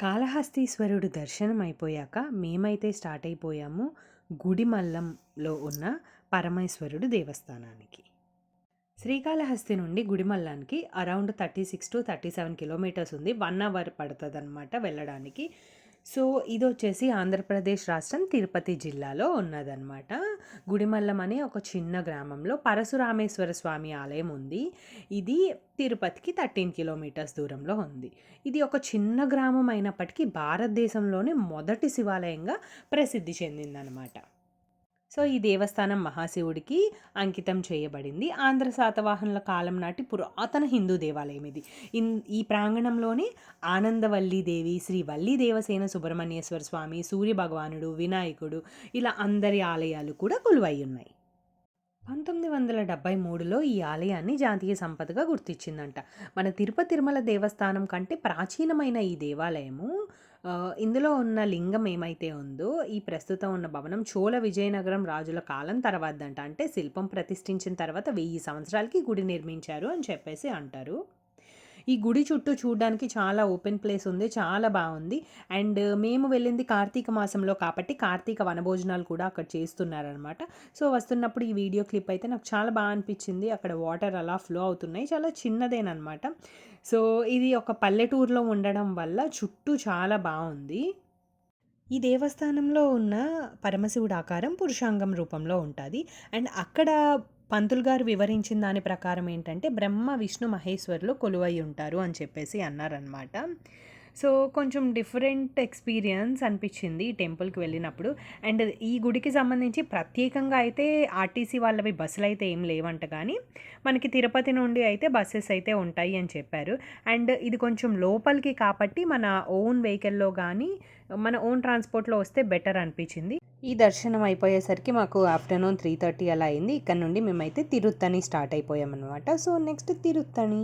కాళహస్తీశ్వరుడు దర్శనం అయిపోయాక మేమైతే స్టార్ట్ అయిపోయాము గుడిమల్లంలో ఉన్న పరమేశ్వరుడు దేవస్థానానికి. శ్రీకాళహస్తి నుండి గుడిమల్లానికి అరౌండ్ 36-37 కిలోమీటర్స్ ఉంది. 1 అవర్ పడుతుందన్నమాట వెళ్ళడానికి. సో ఇదొచ్చేసి ఆంధ్రప్రదేశ్ రాష్ట్రం తిరుపతి జిల్లాలో ఉన్నదన్నమాట. గుడిమల్లం అనే ఒక చిన్న గ్రామంలో పరశురామేశ్వర స్వామి ఆలయం ఉంది. ఇది తిరుపతికి 13 కిలోమీటర్స్ దూరంలో ఉంది. ఇది ఒక చిన్న గ్రామం అయినప్పటికీ భారతదేశంలోనే మొదటి శివాలయంగా ప్రసిద్ధి చెందిందనమాట. సో ఈ దేవస్థానం మహాశివుడికి అంకితం చేయబడింది. ఆంధ్ర శాతవాహనుల కాలం నాటి పురాతన హిందూ దేవాలయం ఇది. ఈ ప్రాంగణంలోనే ఆనందవల్లి దేవి, శ్రీ వల్లి దేవసేన సుబ్రహ్మణ్యేశ్వర స్వామి, సూర్య భగవానుడు, వినాయకుడు ఇలా అందరి ఆలయాలు కూడా కొలువై ఉన్నాయి. 1973లో ఈ ఆలయాన్ని జాతీయ సంపదగా గుర్తించిందంట. మన తిరుమల దేవస్థానం కంటే ప్రాచీనమైన ఈ దేవాలయము ఇందులో ఉన్న లింగం ఏమైతే ఉందో, ఈ ప్రస్తుతం ఉన్న భవనం చోళ విజయనగరం రాజుల కాలం తర్వాతదంట. అంటే శిల్పం ప్రతిష్ఠించిన తర్వాత 1000 సంవత్సరాలకి గుడి నిర్మించారు అని చెప్పేసి అంటారు. ఈ గుడి చుట్టూ చూడడానికి చాలా ఓపెన్ ప్లేస్ ఉంది. చాలా బాగుంది. అండ్ మేము వెళ్ళింది కార్తీక మాసంలో కాబట్టి కార్తీక వనభోజనాలు కూడా అక్కడ చేస్తున్నారనమాట. సో వస్తున్నప్పుడు ఈ వీడియో క్లిప్ అయితే నాకు చాలా బాగా అనిపించింది. అక్కడ వాటర్ అలా ఫ్లో అవుతున్నాయి. చాలా చిన్నదేనమాట. సో ఇది ఒక పల్లెటూరులో ఉండడం వల్ల చుట్టూ చాలా బాగుంది. ఈ దేవస్థానంలో ఉన్న పరమశివుడు ఆకారం పురుషాంగం రూపంలో ఉంటుంది. అండ్ అక్కడ పంతులు గారు వివరించిన దాని ప్రకారం ఏంటంటే బ్రహ్మ విష్ణు మహేశ్వరులు కొలువై ఉంటారు అని చెప్పేసి అన్నారనమాట. సో కొంచెం డిఫరెంట్ ఎక్స్పీరియన్స్ అనిపించింది ఈ టెంపుల్కి వెళ్ళినప్పుడు. అండ్ ఈ గుడికి సంబంధించి ప్రత్యేకంగా అయితే ఆర్టీసీ వాళ్ళవి బస్సులు అయితే ఏం లేవంట, కానీ మనకి తిరుపతి నుండి అయితే బస్సెస్ అయితే ఉంటాయి అని చెప్పారు. అండ్ ఇది కొంచెం లోపలికి కాబట్టి మన ఓన్ వెహికల్లో కానీ మన ఓన్ ట్రాన్స్పోర్ట్లో వస్తే బెటర్ అనిపించింది. ఈ దర్శనం అయిపోయేసరికి మాకు ఆఫ్టర్నూన్ 3:30 అలా అయింది. ఇక్కడ నుండి మేమైతే తిరుత్తణి స్టార్ట్ అయిపోయామన్నమాట. So next Tiruttani.